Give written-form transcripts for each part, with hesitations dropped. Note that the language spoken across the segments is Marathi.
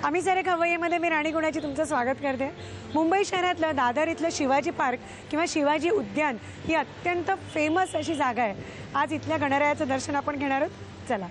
आम्ही सारे खवय्येमध्ये मी राणी गुणाची तुमचं स्वागत करते। मुंबई शहरातलं दादर इथलं शिवाजी पार्क किंवा शिवाजी उद्यान ही अत्यंत फेमस अशी जागा आहे। आज इथल्या गणरायाचं दर्शन आपण घेणार आहोत। चला।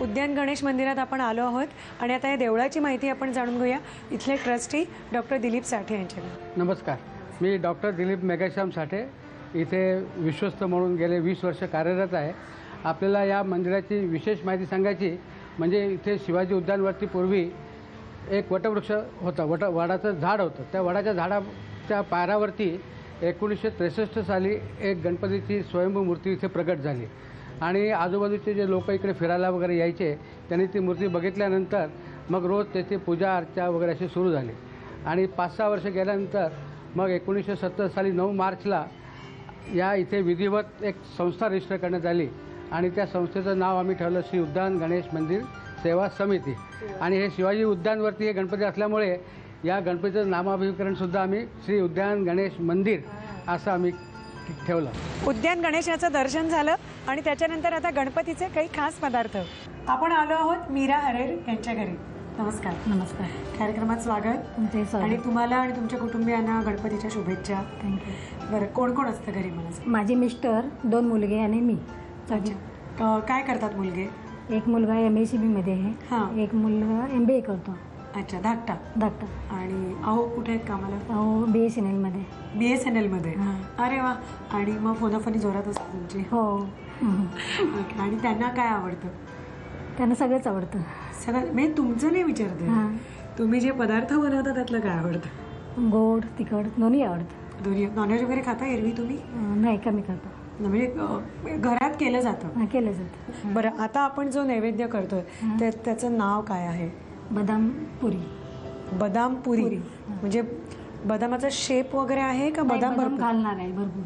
उद्यान गणेश मंदिरात आपण आलो आहोत आणि आता या देवळाची माहिती आपण जाणून घेऊया। इथले ट्रस्टी डॉक्टर दिलीप साठे यांच्याकडे। नमस्कार, मी डॉक्टर दिलीप मेघश्याम साठे इथे विश्वस्त म्हणून गेले 20 वर्ष कार्यरत आहे। आपल्याला या मंदिराची विशेष माहिती सांगायची म्हणजे इथे शिवाजी उद्यानवरती पूर्वी एक वटवृक्ष होता, वडाचं झाड होतं। त्या वडाच्या झाडाच्या पायरावरती 1963 साली एक गणपतीची स्वयंभू मूर्ती इथे प्रकट झाली आणि आजूबाजूचे जे लोक इकडे फिरायला वगैरे यायचे त्यांनी ती मूर्ती बघितल्यानंतर मग रोज त्याची पूजा अर्चा वगैरे अशी सुरू झाली आणि 5-6 वर्ष गेल्यानंतर मग 1970 साली 9 मार्चला या इथे विधिवत एक संस्था रजिस्टर करण्यात आली आणि त्या संस्थेचं नाव आम्ही ठेवलं श्री उद्यान गणेश मंदिर सेवा समिती। आणि हे शिवाजी उद्यानवरती हे गणपती असल्यामुळे या गणपतीचं नामाभिकरणसुद्धा आम्ही श्री उद्यान गणेश मंदिर असं आम्ही ठेवलं। उद्यान गणेशाचं दर्शन झालं आणि त्याच्यानंतर आता गणपतीचे काही खास पदार्थ। आपण आलो आहोत मीरा हरेर यांच्या घरी। नमस्कार। नमस्कार। कार्यक्रमात स्वागत आणि तुम्हाला आणि तुमच्या कुटुंबियांना गणपतीच्या शुभेच्छा। थँक्यू। बरं, कोण कोण असतं घरी मला सांग? माझे मिस्टर, 2 मुलगे आणि मी। अच्छा, काय करतात मुलगे? एक मुलगा MACB मध्ये आहे। हां। एक मुलगा MBA करतो। अच्छा, धाकटा। आणि अहो कुठे आहेत कामाला? अहो BSNL मध्ये। BSNL मध्ये? अरे वा। आणि मग फोनाफोनी जोरात असते तुमची? हो। आणि त्यांना काय आवडतं? त्यांना सगळंच आवडतं। सगळं मी तुमचं नाही विचारते, तुम्ही जे पदार्थ बनवता त्यातलं काय आवडतं? गोड तिखट दोन्ही आवडतं। दोन्ही? नॉनव्हेज वगैरे खाता एरवी तुम्ही? नाही, कमी करतो। म्हणजे घरात केलं जातं? केलं जातं। बरं, आता आपण जो नैवेद्य करतोय त्याचं नाव काय आहे? बदाम पुरी। बदाम पुरी म्हणजे बदामाचा शेप वगैरे आहे का? बदाम भरपूर घालणार आहे? भरपूर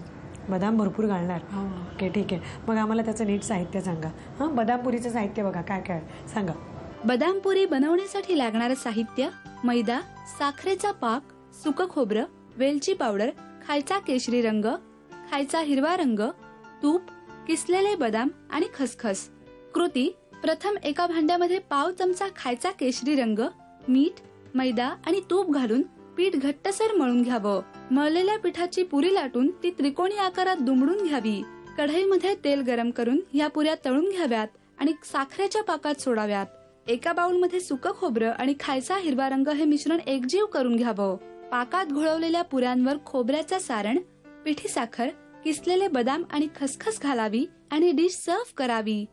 बदाम भरपूर घालणार? ओके, ठीक आहे। मग आम्हाला त्याचं नीट साहित्य सांगा। हां, बदाम पुरीचं साहित्य बघा काय काय सांगा। बदाम पुरी बनवण्यासाठी लागणारं साहित्य: मैदा, साखरेचा पाक, सुकं खोबरं, वेलची पावडर, खायचा केशरी रंग, खायचा हिरवा रंग, तूप, किसलेले बदाम आणि खसखस। कृती: प्रथम एका भांड्यामध्ये पाव चमचा खायचा केशरी रंग, मीठ, मैदा आणि तूप घालून पीठ घट्टसर मळून घ्यावं। मळलेल्या पिठाची पुरी लाटून ती त्रिकोणी आकारात दुमडून घ्यावी। कढईमध्ये तेल गरम करून या पुऱ्या तळून घ्याव्यात आणि साखरेच्या पाकात सोडाव्यात। एका बाउलमध्ये सुकं खोबरं आणि खायचा हिरवा रंग हे मिश्रण एकजीव करून घ्यावं। पाकात घोळवलेल्या पुऱ्यांवर खोबऱ्याचं सारण, पिठी साखर, किसलेले बदाम आणि खसखस घालावी आणि डिश सर्व्ह करावी।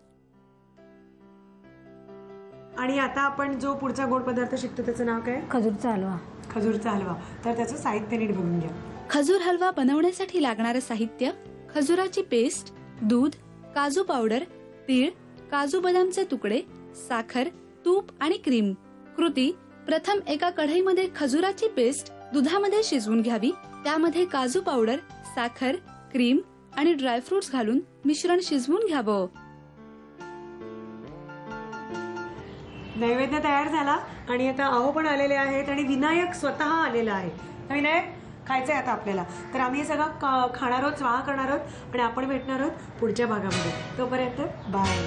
आणि आता आपण जो पुढचा गोड पदार्थ शिकतो त्याचं नाव काय? खजूरचा हलवा। खजूरचा हलवा। तर त्याचं साहित्य नीट बघून घ्या। खजूर हलवा बनवण्यासाठी लागणारं साहित्य: खजुराची पेस्ट, दूध, काजू पावडर, तीळ, काजू बदामचे तुकडे, साखर, तूप आणि क्रीम। कृती: प्रथम एका कढईमध्ये खजुराची पेस्ट दुधामध्ये शिजवून घ्यावी। त्यामध्ये काजू पावडर, साखर, क्रीम आणि ड्रायफ्रुट्स घालून मिश्रण शिजवून घ्यावं। नैवेद्य तयार झाला आणि आता अहो पण आलेले आहेत आणि विनायक स्वतः आलेला आहे। विनायक, खायचंय आता आपल्याला, तर आम्ही हे सगळं खाणार आहोत, स्वाहा करणार आहोत आणि आपण भेटणार आहोत पुढच्या भागामध्ये। तोपर्यंत बाय।